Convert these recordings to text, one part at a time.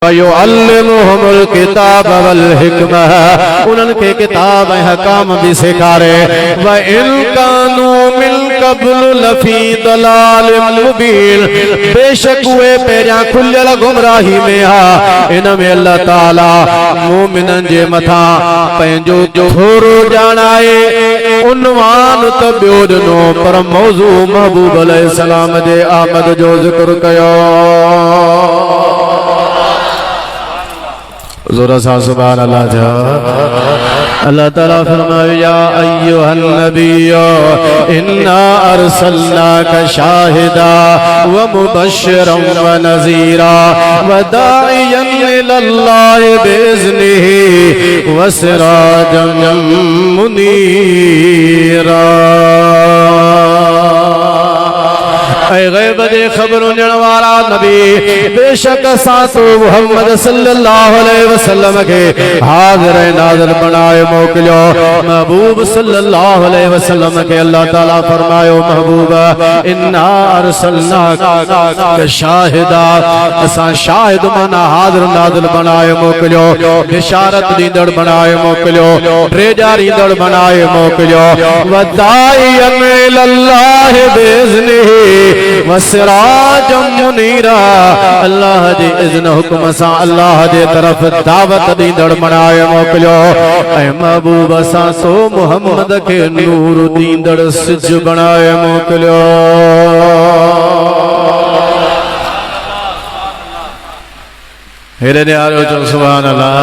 वयुअल्लिमुहुमुल किताब वल हिकमह, उनके किताब हकाम भी सिखारे। व इन कानू मिन क़ब्लु लफी दलालिम मुबीन, बेशक वे पेरियां खुलियल गुमराही में हा। इन में अल्लाह ताला मोमिनन जे मथा पंहिंजो थोरो ॼाणाए उन्वान त ॿियो ॾिनो, पर मौज़ू महबूब अलैहिस्सलाम जे आमद जो ज़िक्र कयो। ज़ोरा सा सुभान अल्लाह जा। अल्लाह ताला फरमाए या अय्युहन नबिय्यु इन्ना अरसलनाका शाहिदा व मुबश्शिरन व नज़ीरा व दाइयन इलल्लाहि बिइज़्निही व सिराजन मुनीरा। गैब दे खबरों जनवारा नबी, बेशक सातो मोहम्मद सल्लल्लाहु अलैहि वसल्लम के हाज़िर नाज़िर बनाए मोकलियो। महबूब सल्लल्लाहु अलैहि वसल्लम के अल्लाह ताला फरमायो महबूबा इन्ना अरसलनाका शाहिदा, असा शाहिद माना हाज़िर नाज़िर बनाए मोकलियो, बिशारत दींदड़ बनाए मोकलियो, ड्रेजारींदड़ बनाए मोकलियो। व दाइयन इलल्लाहि बिइज़्निही व सिराजम मुनीरा, अल्लाह जे इज़्न हुक्म सां अल्लाह जे तरफ दावत दींदड़ बनाए मोकलियो। ऐ महबूब असां सो मोहम्मद के नूर दींदड़ सिज बनाए मोकलियो। हेरे न्यारो जो सुभान अल्लाह।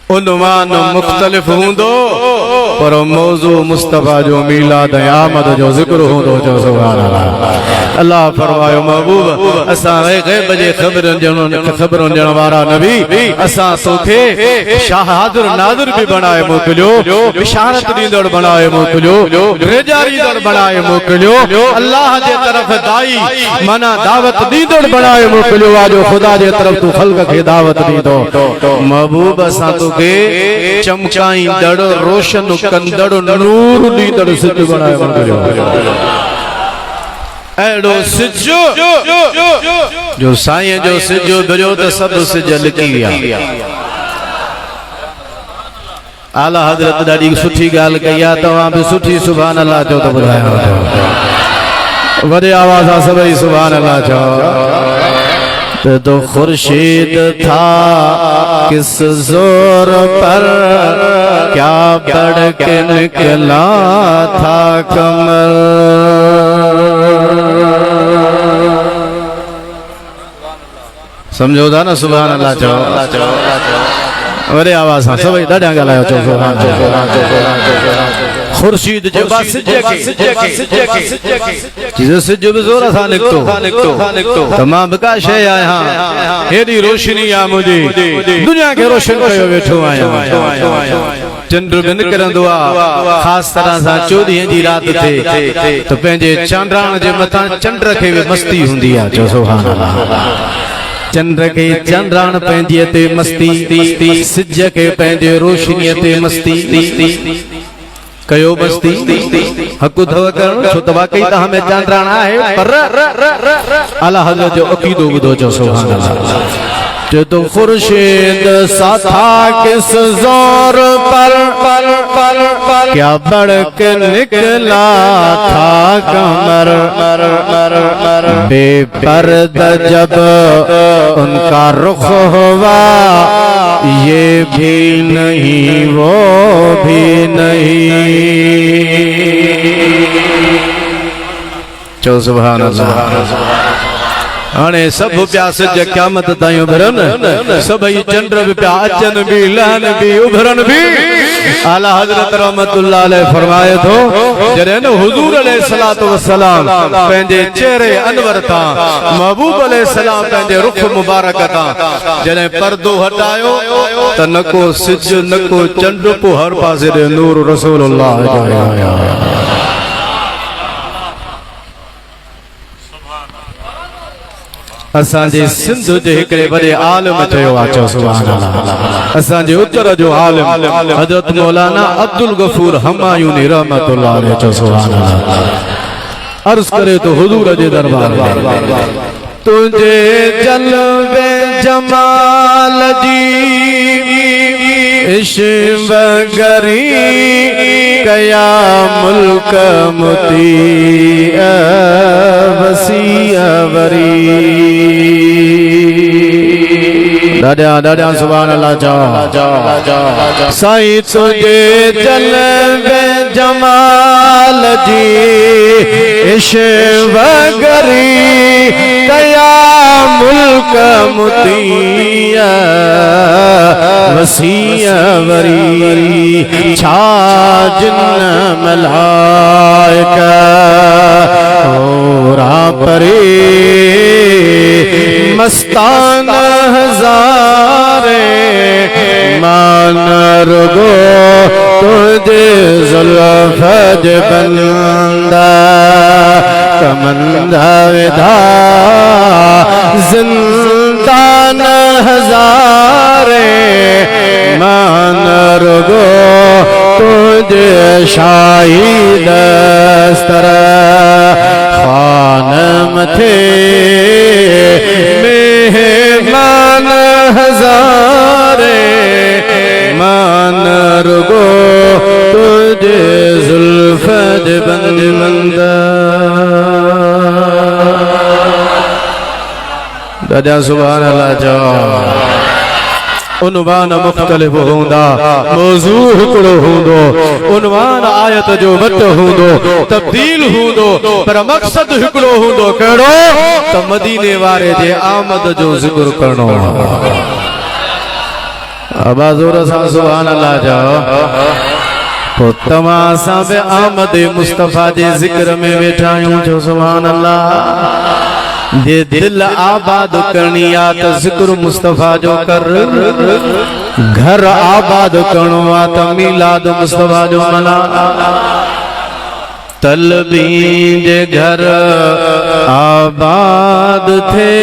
उन्वान मुख्तलिफ होंदो पर मौजू मुस्तफा जो मीलाद आमद जो जिक्र होंदो जो सुभान अल्लाह। अल्लाह फरमायो महबूब असा गैब जे खबरों ॾियण वारा नबी, असा तोखे हाज़िर नाज़िर भी बनाए मोकलियो, बिशारत ॾींदड़ बनाए मोकलियो, ड्रेजारींदड़ बनाए मोकलियो, अल्लाह जे तरफ दाई माना दावत ॾींदड़ बनाए मोकलियो। जो खुदा जे तरफ तू ख़ल्क़ खे दावत ॾींदो। महबूब असा तोखे चमकाईंदड़ रोशन कंदड़ नूर ॾींदड़ सिज बनाए मोकलियो। एड़ो सिज जो साईं जो सिज भरियो त सब सिज लिकी विया। आला हज़रत ॾाढी सुठी ॻाल्हि कई आहे, तव्हां बि सुठी सुभान अल्लाह चओ त ॿुधायो। वॾे आवाज़ सां सभई सुभान अल्लाह चओ। तो खुर्शीद था किस जोर पर, क्या बढ़ के निकला था कमर। समझो था ना सुभान अल्लाह चओ। वॾे आवाज़ सां सभई ॾाढा ॻाल्हायो चओ सुभान अल्लाह। खुर्शीद जे सिज बि ज़ोर सां निकतो तमाम बिका शइ आहियां, हेॾी रोशनी आहे मुंहिंजी दुनिया खे रोशन कयो वेठो आहियां। चंड बि निकिरंदो आहे ख़ासि तरह सां 14 जी राति ते त पंहिंजे चांड्राण जे मथां चंड खे बि मस्ती हूंदी आहे चओ सुभान अल्लाह। चंद्र के चंद्राण पंहिंजे ते मस्ती, सिज के पंहिंजे रोशनीअ ते मस्ती कयो मस्ती। हक़ अथव करण छो त वाकई त हमें चांद्राण आहे, पर आला हज़रत जो अक़ीदो ॿुधो चओ सुभान अल्लाह। जो तो खुर्शीद सा था किस जोर पर, क्या बढ़ के निकला था कमर। बेपर्दा जब उनका रुख हुआ, ये भी नहीं वो भी नहीं। चो सुभान अल्लाह। हाणे सब प्या सिज क़यामत ताईं उभरन, सभई चंड भी प्या अचन भी लहन भी उभरन भी। आला हज़रत रहमतुल्लाह अलैह फरमाए थो जॾहिं न हुज़ूर अलैहिस्सलातु वस्सलाम पंहिंजे चेहरे अनवर तां महबूब अलैहिस्सलाम पंहिंजे रुख मुबारक तां जॾहिं पर्दो हटायो त न को सिज न को चंड पो हर पासे ॾे नूर रसूलुल्लाह जो आया। असांजे सिंध जे हिकिड़े वॾे आलिम चयो आहे चओ सुभान अल्लाह। असांजे उत्तर जो आलिम हज़रत मौलाना अब्दुल गफूर हमायूनी रहमतुल्लाह अलैह चओ सुभान अल्लाह। अर्ज़ करे तो हुजूर जे दरबार में तुझे जलवे जमाल जी इश्वगरी कया मुल्क मुती वसीअवरी दादा सुभान अल्लाह जा साईं तुझे जलवे जमाल जी इश्वगरी कया मुल्क मुतिया वसीअवरी छा जिन्न मलाइका औरा परे मस्तान हजारे मान रुगो तुझे जुल्फ बंदा कमंदा विधा जिंदान हजारे मान रुगो तुझे शाही दस्तर खानम थे मेहमान हजारे मान रुगो तुझे जुल्फ बंदा दादा सुभान अल्लाह जा उन्वान मुख्तलिफ हूंदा मौजू हिकिड़ो हूंदो उन्वान आयत जो वट हूंदो तब्दील हूंदो पर मक़सद हिकिड़ो हूंदो कहिड़ो त मदीने वारे जे आमद जो ज़िक्र करणो आवाज़ोर सां सुभान अल्लाह जा पोइ तव्हां असां बि आमद मुस्तफ़ा जे ज़िक्र में वेठा आहियूं जो सुभान अल्लाह जे दिल आबाद करनी आ त ज़िक्र मुस्तफ़ा जो कर घर आबाद करणो आ त मिलाद मुस्तफ़ा जो मना तलबी जे घर आबाद थे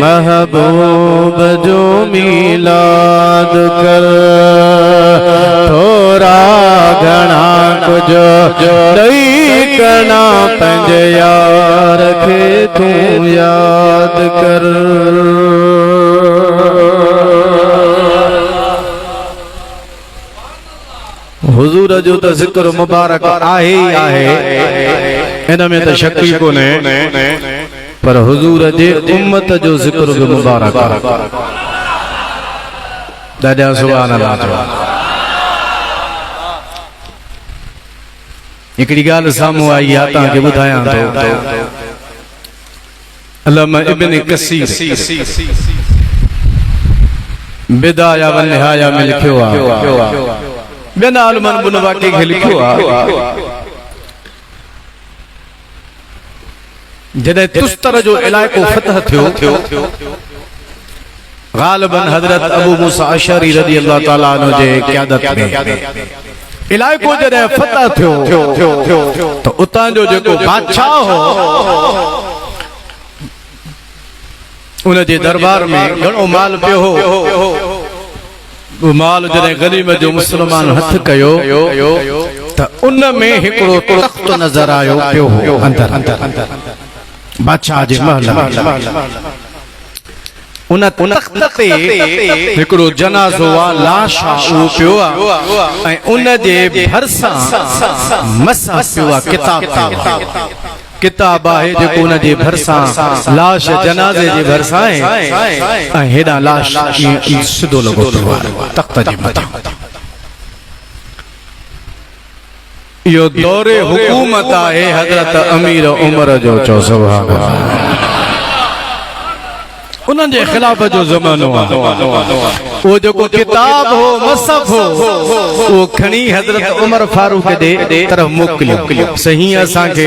महबूब जो मिलाद कर थोड़ा घना कुछ दई करना पंहिंजे यार खे तू याद कर हुजूर जो त ज़िक्र मुबारक आहे ही आहे इन में त शक ई कोन्हे पर हुजूर जे उम्मत जो ज़िक्र भी मुबारक दादा सुभान अल्लाह हिकिड़ी ॻाल्हि साम्हूं आई आहे तव्हांखे ॿुधायां थो अल्लामा इब्न कसीर बिदाया व निहाया में लिखियो आहे ॿियनि आलमनि बुन वाक़े खे लिखियो आहे जॾहिं तुस्तर जो इलाइक़ो फतह थियो ग़ालिबन हज़रत अबू मूसा अशरी रज़ी अल्लाह ताला अन्हु जे क़यादत में इलाइक़ो जॾहिं फतह थियो त उतां जो जेको बादशाह हो उन जे दरबार में घणो माल पियो हो वो माल जॾहिं गनीमत जो मुस्लमान हथ कयो त उन में हिकिड़ो तख्त नज़र आयो पियो हो अंदर बादशाह जे महल में उन तख्त ते हिकिड़ो जनाज़ो आहे लाश उहो पियो आहे ऐं उन जे भरिसां मसा पियो आहे किताब आहे जेको उन जे भरिसां लाश जनाज़े जे भरिसां आहे ऐं हेॾां लाश सिधो लॻो पियो आहे तख्त जे मथां इहो दौरे हुकूमत आहे हज़रत अमीर उमर जो चओ सुभान अल्लाह उन्हनि जे ख़िलाफ़ जो ज़मानो आहे वो जेको किताब हो मसहफ़ हो वो खणी हज़रत उमर फारूक जे तरफ़ मोकिलियो सही असांखे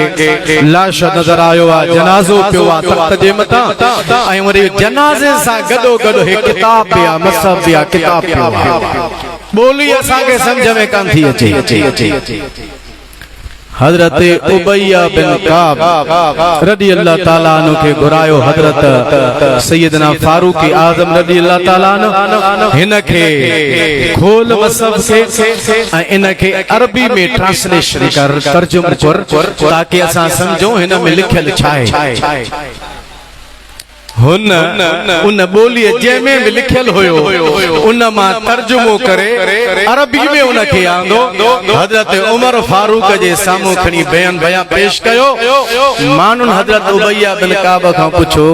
लाश नज़र आयो आहे जनाज़ो पियो आहे तख्त जे मथां ऐं वरी जनाज़े सां गॾो गॾु हे किताब बि आहे मसहफ़ बि आहे किताब पियो आहे ॿोली असांखे सम्झ में कान थी अचे हजरत उबैया बिन काब रज़ी अल्लाह ताला अन्हु के घुरायो हजरत सैयदना फारूक आज़म रज़ी अल्लाह ताला अन्हु हिन के खोल मसहफ़ के इन के अरबी में ट्रांसलेशन कर तर्जुमो कर ताकि असां समझो हिन में लिखियल छा आहे हुन उन बोली जंहिंमें भी लिखियल हुयो उन मां तर्जुमो करे अरबी में उनखे आंदो हजरत उमर फारूक जे साम्हूं खणी बयान पेश कयो। मानुन हजरत उबैया बिन काब खां पुछो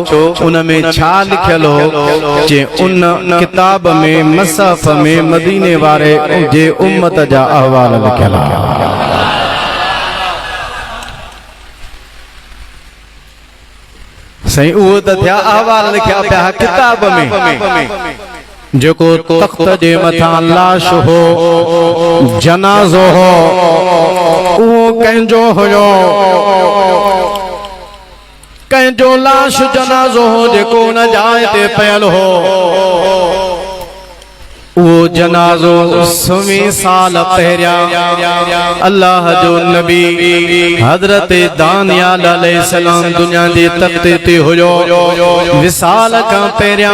उन में छा लिखियल हो जे उन किताब में मसहफ में मदीने वारे जे उम्मत जा अहवाल लिखियल आ। सही उहो त थिया अहवाल लिखिया पिया किताब में जेको तख्त जे मथां लाश हो जनाज़ो हो उहो कंहिंजो हुयो कंहिंजो लाश जनाज़ो हो जेको उन जाइ ते पयल हो वो जनाज़ो 100 साल पहिरियां अल्लाह जो नबी हजरत दानियाल अलैहिस्सलाम दुनिया जे तख्ते ते हुयो। विसाल का पहिरियां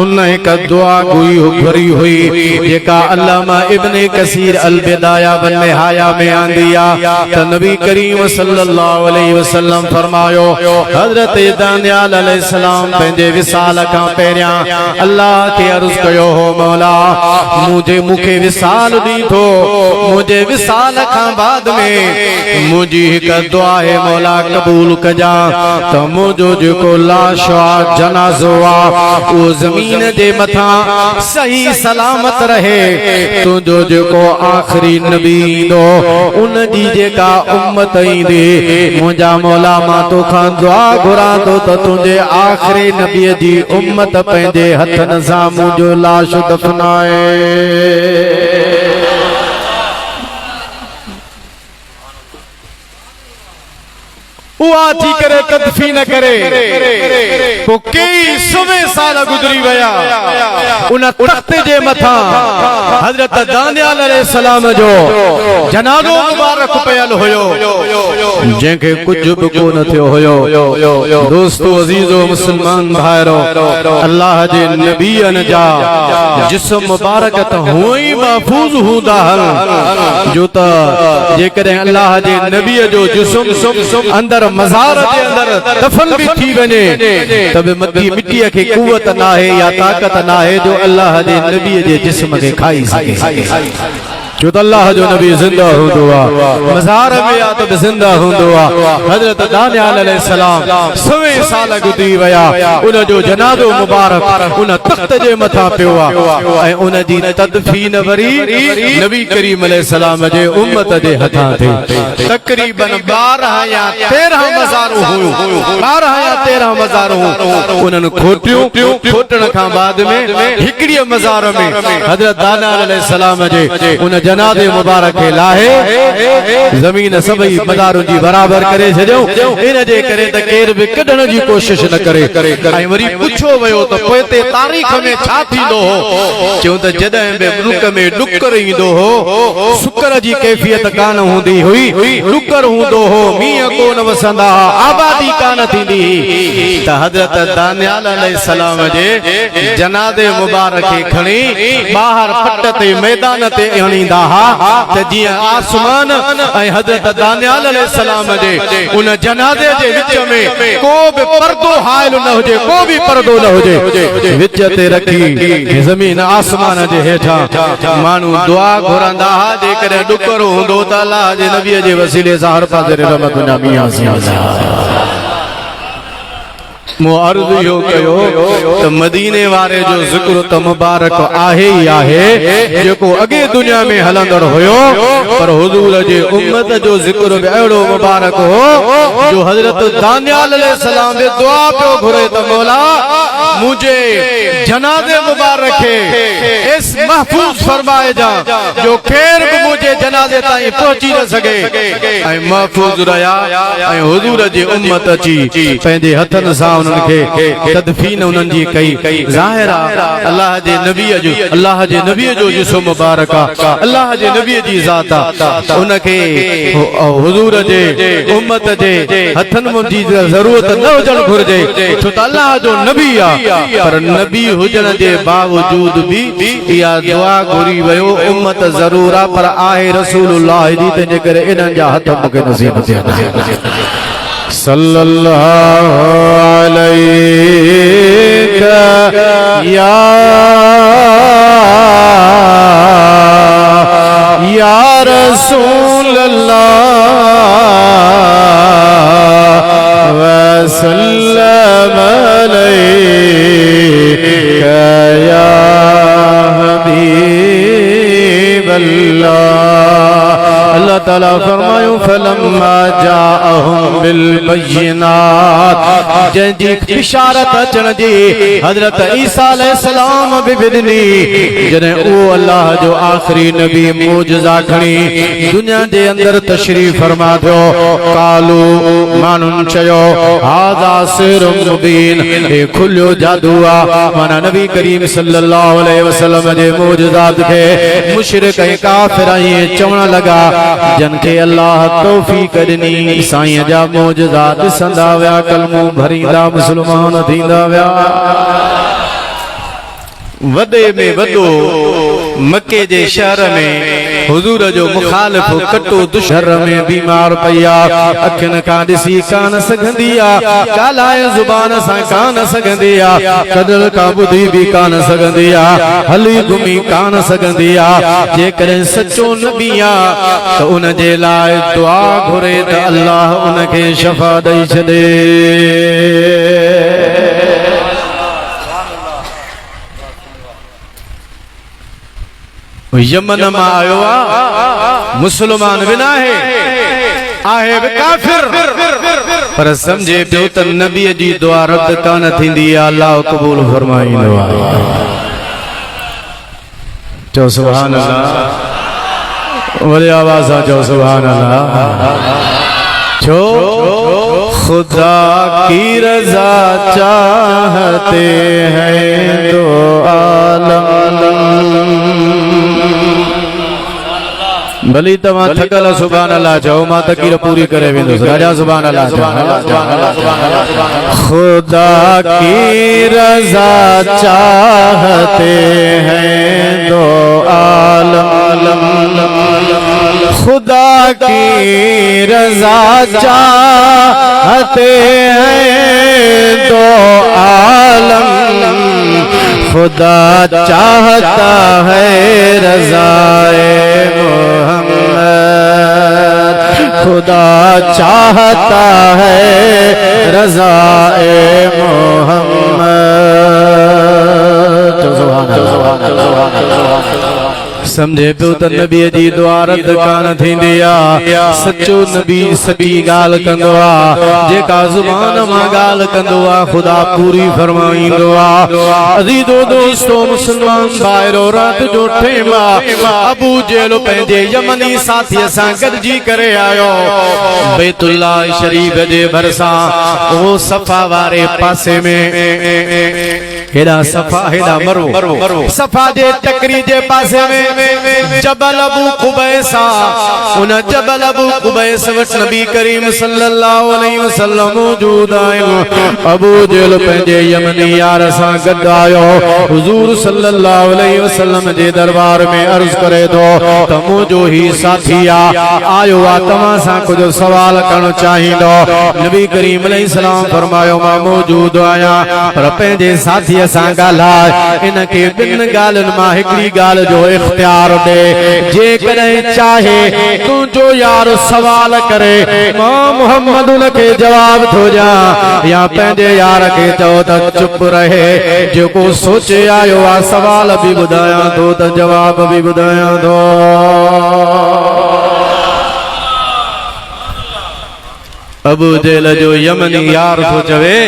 उन एक दुआ घुरी हुई जेका अल्लामा इब्ने कसीर अल बिदाया वन निहाया में आंदी आ त नबी करीम सल्लल्लाहु अलैहि वसल्लम फरमायो हजरत दानियाल अलैहिस्सलाम पंहिंजे विसाल का पहिरियां अल्लाह के अर्ज़ कयो मौला मुझे विसाल दी थो मुझे विसाल का बाद में मुझी एक दुआ है मौला कबूल कजा तो मुझो जो लाश जनाज़ो वो जमीन जे मथा सही सलामत रहे तुझो जो आखिरी नबी दो उन जी जेका उम्मत ईंदी मुझा मौला मां तो खां दुआ घुरा तो तुझे आखिरी नबी जी उम्मत पंहिंजे हथन सां मुझो लाश दफनाए। उहा थी करे तदफीन करे को कई 100 साल गुजरी वया उन तख्त जे मथा हजरत दानियाल अलैहिस्सलाम जो जनाज़ो मुबारक पयल हुयो जंहिंखे कुछ भी कोन थियो हुयो। दोस्तों अजीजो मुसलमान भाइरो अल्लाह जे नबीअन जा जिस्म मुबारक त हुई महफूज हूंदा जो त जेकॾहिं अल्लाह जे नबीअ जो जिस्म अंदर मज़ार के अंदर दफन भी थी वने तब मिट्टी के कुवत ना है या ताकत ना है जो अल्लाह दे नबी जे जिस्म के खाई सके जो तो अल्लाह जो नबी जिंदा हुंदो आ मज़ार में या तो जिंदा हुंदो आ। हजरत दानियाल अलैहिस्सलाम 100 साल गुजरी वया उन जो जनाज़ो मुबारक उन तख्त जे मथा पियो आ ऐं उन जी तदफीन वरी नबी करीम अलैहिस्सलाम जे उम्मत जे हथां थे तकरीबन 12 या 13 मज़ारूं हुयूं 12 या 13 मज़ारूं उन्हनि खोटण खां बाद में हिकड़ी मज़ार में हजरत दानियाल अलैहिस्सलाम जे उन जनाज़े मुबारक के लाहे जमीन सभई मदारुं जी बराबर करे छॾियो इन जे करे त केर भी कढण जी कोशिश न करे ऐं वरी पुछो वियो त पोइ ते तारीख़ में छा थींदो हो चयो त जॾहिं बि मुल्क में डुकर ईंदो हो शुक्र जी कैफियत कान हूंदी हुई डुकर हूंदो हो मींहं कोन वसंदा आबादी कान थींदी त हजरत दानियाल अलैहिस्सलाम जे जनाज़े मुबारक खे खणी ॿाहिरि पट ते मैदान ते आणींदा जियां आसमान ऐं हजरत दानियाल अलैहिस्सलाम जे उन जनाज़े जे विच में को भी पर्दो हायल न हुजे को भी पर्दो न हुजे विच ते रखी जमीन आसमान जे हेठां मानू दुआ घुरंदा जेकॾहिं डुकर हूंदो त अल्लाह जे नबी जे वसीले सां हर पासे रहमत नामी मो अर्ज़ यो कयो त मदीने वारे जो जिक्र त मुबारक आहे ही आहे जेको अगे दुनिया में हलंदड़ हुयो पर हुजूर जे उम्मत जो जिक्र भी अहिड़ो मुबारक हो जो हजरत दानियाल अलैहिस्सलाम दे दुआ पियो घुरे त मौला मुझे जनाज़े मुबारक है इस महफूज फरमाए जा जो खैर भी मुझे जनाज़े ताईं पहुंची न सके ऐं महफूज रहा ऐं हुजूर जी उम्मत अची पंहिंजे हथन सां तदफीन उन्हनि जी कई ज़ाहिर अल्लाह जे नबी जो जिस्म मुबारक अल्लाह जे नबी जी ज़ात उनके हुजूर जे उम्मत जे हथन जी जरूरत न हुजण घुर्जे छो त अल्लाह जो नबी आ पर नबी हुजण जे बावजूद भी इहा दुआ घुरी वयो उम्मत जरूर आ पर आहे रसूलुल्लाह जी तंहिंजे करे इन्हनि जा हथ मूंखे नसीब थिया सल्लल्लाहु अलैका या रसूल अल्लाह वसल्लम अलैका या हबीब अल्लाह। अल्लाह ताला फरमायो फलम्मा जाअहुम बिल बय्यिनात जंहिंजी बिशारत अचण जी हजरत ईसा अलैहिस्सलाम बि ॿुधनी जॾहिं उहो अल्लाह जो आख़िरी नबी मोजज़ा खणी दुनिया जे अंदर तशरीफ़ फरमा थियो कालू माण्हुनि चयो हाज़ा सिहरुम मुबीन हे खुलियो जादू आहे माना नबी करीम सल्लल्लाहु अलैहि वसल्लम जे मोजज़ात खे मुशरिक ऐं काफ़िर इएं चवण लॻा जंहिंखे अल्लाह तौफ़ीक़ ॾिनी साईं जा मोजज़ात ॾिसंदा विया कलमो भरींदा मुस्लमान थींदा विया। वॾे में वॾो मके जे शहर में हुजूर जो मुखालिफ कटो दुशहर में बीमार पिया अखियुनि खां ॾिसी कान सघंदी आहे ॻाल्हाए ज़ुबान सां कान सघंदी आहे कदर खां ॿुधी बि कान सघंदी आहे हली घुमी कान सघंदी आहे जेकॾहिं सचो नबी आहे त उन जे लाइ दुआ घुरे त अल्लाह उनखे शफ़ा ॾेई छॾे। यमन मां आयो आहे मुसलमान बि न आहे बि काफ़िर पर समझे पियो त नबीअ जी दुआ रद्द कान थींदी आहे अल्लाह क़बूल फरमाईंदो आहे। चओ सुभान अल्लाह वॾी आवाज़ सां चओ सुभान अल्लाह। छो खुदा की रज़ा चाहते हैं दो आलम भली तव्हां थकल सुभान अल्लाह चओ मां तकीर पूरी करे वेंदुसि राजा सुभान अल्लाह चओ। खुदा की रज़ा चाहते हैं दो आलम खुदा की रज़ा चाहते हैं दो आलम खुदा चाहता है रज़ाए मोहम्मद खुदा चाहता है रज़ाए मोहम्मद। समझे पियो त नबीअ जी दुआ रद्द कान थींदी आहे सचो नबी सची ॻाल्हि कंदो आहे जेका ज़ुबान मां ॻाल्हि कंदो आहे ख़ुदा पूरी फरमाईंदो आहे। अज़ीज़ो दोस्तो मुस्लमान भाइरो राति जो ठेमा अबू जहल पंहिंजे यमनी साथीअ सां गॾिजी करे आयो बैतुल्लाह शरीफ जे भरिसां उहो सफ़ा वारे पासे में हेॾा सफ़ा हेॾा मरो सफ़ा जे टकरी जे पासे में जबल अबू कुबैस उन जबल अबू कुबैस वटि नबी करीम सल्लल्लाहु अलैहि वसल्लम मौजूद आहिनि। अबू जहल पंहिंजे यमनी यार सां गॾु आयो हुजूर सल्लल्लाहु अलैहि वसल्लम जे दरबार में अर्ज़ करे थो त मुंहिंजो ही साथी आयो आहे तव्हां सां कुझु सवाल करणु चाहींदो। नबी करीम अलैहि सलाम फरमायो मां मौजूद आहियां पर पंहिंजे साथीअ सां ॻाल्हाए इनखे ॿिनि ॻाल्हियुनि मां हिकिड़ी ॻाल्हि जो इख्तियार दे जेकॾहिं चाहे तुंहिंजो यार सवाल करे मां मोहम्मद उनखे जवाब थो ॾियां या पंहिंजे यार खे चओ त चुप रहे जेको सोचे आयो आहे सवाल बि ॿुधायां थो त जवाब बि ॿुधायां थो। अबू जहल जो यमनी यार थो चवे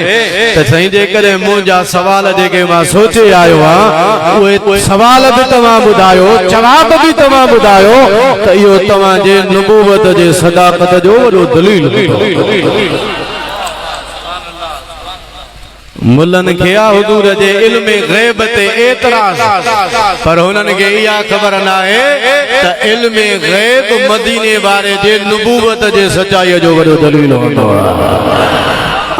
त साईं जेकॾहिं मुंहिंजा सवाल जेके मां सोचे आयो आहियां उहे सवाल बि तव्हां ॿुधायो जवाब बि तव्हां ॿुधायो त इहो तव्हांजे नबूवत जे सदाकत जो वॾो दलील। मुल्लन खे हुजूर जे इल्म गैब ते एतराज़ पर हुननि खे इहा ख़बर न आहे त इल्म गैब मदीने वारे जे नबूवत जे सचाईअ जो वॾो दलील हूंदो आहे।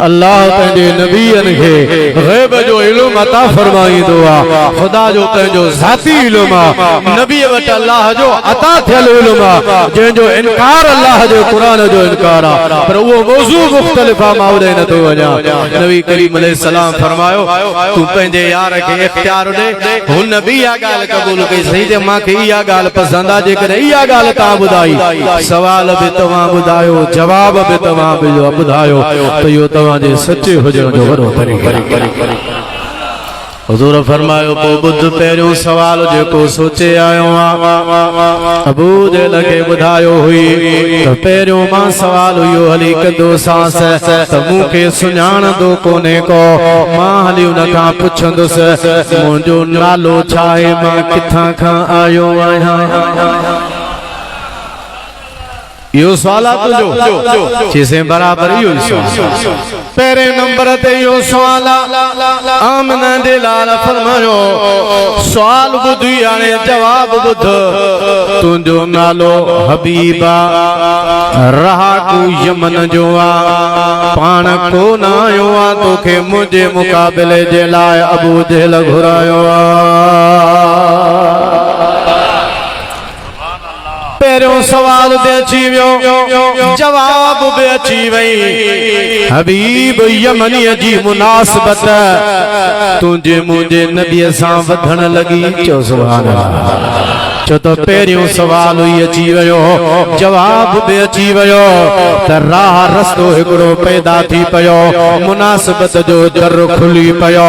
अल्लाह पंहिंजे नबीअनि खे ग़ैब जो इल्मु अता फरमाईंदो आहे ख़ुदा जो पंहिंजो ज़ाती इल्मु आहे नबीअ वटि अल्लाह जो अता थियल इल्मु आहे जंहिंजो इनकार अल्लाह जे क़ुरान जो इनकार आहे पर उहो मौज़ू मुख़्तलिफ़ आहे मां ओॾे नथो वञा नबी करीम अलैहिस्सलाम फरमायो तूं पंहिंजे यार खे इख़्तियार ॾे हुन बि इहा ॻाल्हि क़बूल कई सही त मूंखे इहा ॻाल्हि पसंदि आहे जेकॾहिं इहा ॻाल्हि तव्हां ॿुधाई सवाल बि तव्हां ॿुधायो जवाब बि तव्हां ॿुधायो त इहो तव्हांजे सचे हुजण जो वॾो तरीक़ो हुज़ूर फरमायो पोइ ॿुध पहिरियों सवाल जेको सोचे आयो आहियां अबू जहल खे ॿुधायो हुई त पहिरियों मां सवाल इहो हली कंदोसांस त मूंखे सुञाणंदो कोन्हे को मां हली उन खां पुछंदुसि मुंहिंजो नालो छा आहे मां किथां खां आयो आहियां यो सवाल तुझो चीज़ें बराबर ही पहले नंबर ते यो सवाल आमना दे लाल फरमायो सवाल बुधी आने जवाब बुध तुझो नालो हबीबा रहा को यमन जो आ पान को ना आयो आ तोखे मुझे मुकाबले जे लाए अबू जहल घुरायो आ पहिरियों सवाल बि अची वियो जवाब बि अची वई हबीब यमनीअ जी मुनासिबत तुंहिंजे मुंहिंजे नबीअ सां वधण लॻी चओ सुभान अल्लाह छो त पहिरियों सवाल ही अची वियो जवाब बि अची वियो त राह रस्तो हिकिड़ो पैदा थी पियो मुनासिबत जो दर खुली पियो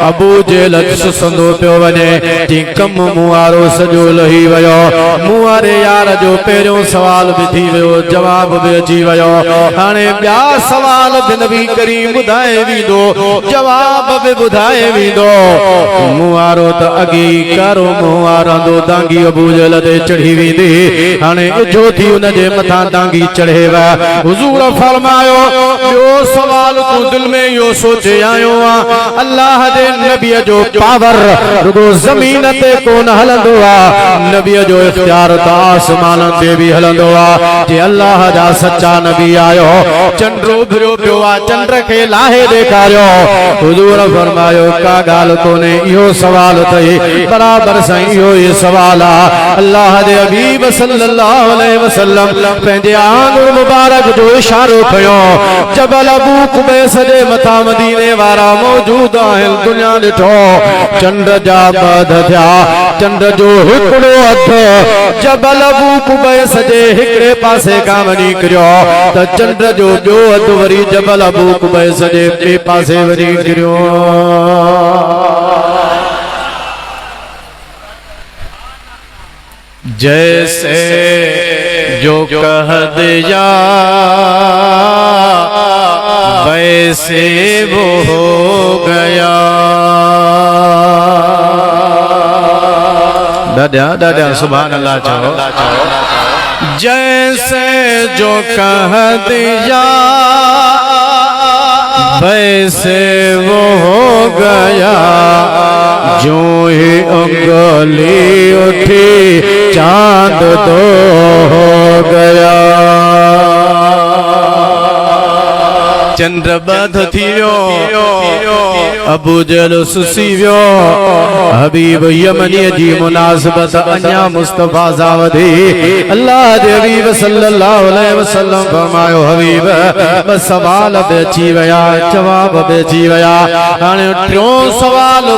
अबू जहल सुसंदो पियो वञे जी कम मूं वारो सॼो लही वियो मूं वारे यार जो पहिरियों सवाल बि थी वियो जवाब बि अची वियो हाणे ॿिया सवाल बि नबी करीम ॿुधाए वेंदो जवाब बि ॿुधाए वेंदो मूं वारो त अॻे ई कारो मूं वारंदो दांगी अबू जहल ते चढ़ी वेंदी हाणे इजो थी उन जे मथां दांगी चढ़ेव हुज़ूर फरमायो ॿियो सवाल तूं दिल में इहो सोचे आयो आहे अल्लाह जे नबीअ जो पावर रुगो ज़मीन ते कोन हलंदो आहे नबीअ जो इख्तियार त आसमान ते भी हलंदो आहे जे अल्लाह जा सच्चा नबी आयो चंड्रो भिरो पियो आहे चंड खे लाहे ॾेखारियो हुज़ूर फरमायो का ॻाल्हि कोन्हे इहो सवाल अथई बराबर सां इहो ई सवाल आहे अल्लाह दे हबीब सल्लल्लाहु अलैहि वसल्लम पंहिंजे आंगुर मुबारक जो इशारो कयो जबल अबू कुबैस जे मथां मदीने वारा मौजूद आहिनि दुनिया ॾिठो चंड जा बद थिया चंड जो हिकिड़ो हथु जबल अबू कुबैस जे हिकिड़े पासे खां वञी किरियो त चंड जो ॿियो हथु वरी जबल अबू कुबैस जे ॿिए पासे वञी किरियो जैसे जो कह दिया वैसे वो हो गया दादा सुभान अल्लाह चलो जैसे जो कह दिया वैसे वो हो गया जो ही उंगली उठी चांद दो हो गया चंद्र बध थी वियो अबू जहल सुसी वियो हबीब यमनी जी मुनासिबत अञा मुस्तफा सां वधी अल्लाह दे हबीब सल्लल्लाहु अलैहि वसल्लम फरमायो हबीब ॿ सवाल बि अची विया जवाब बि अची विया हाणे टियों सवाल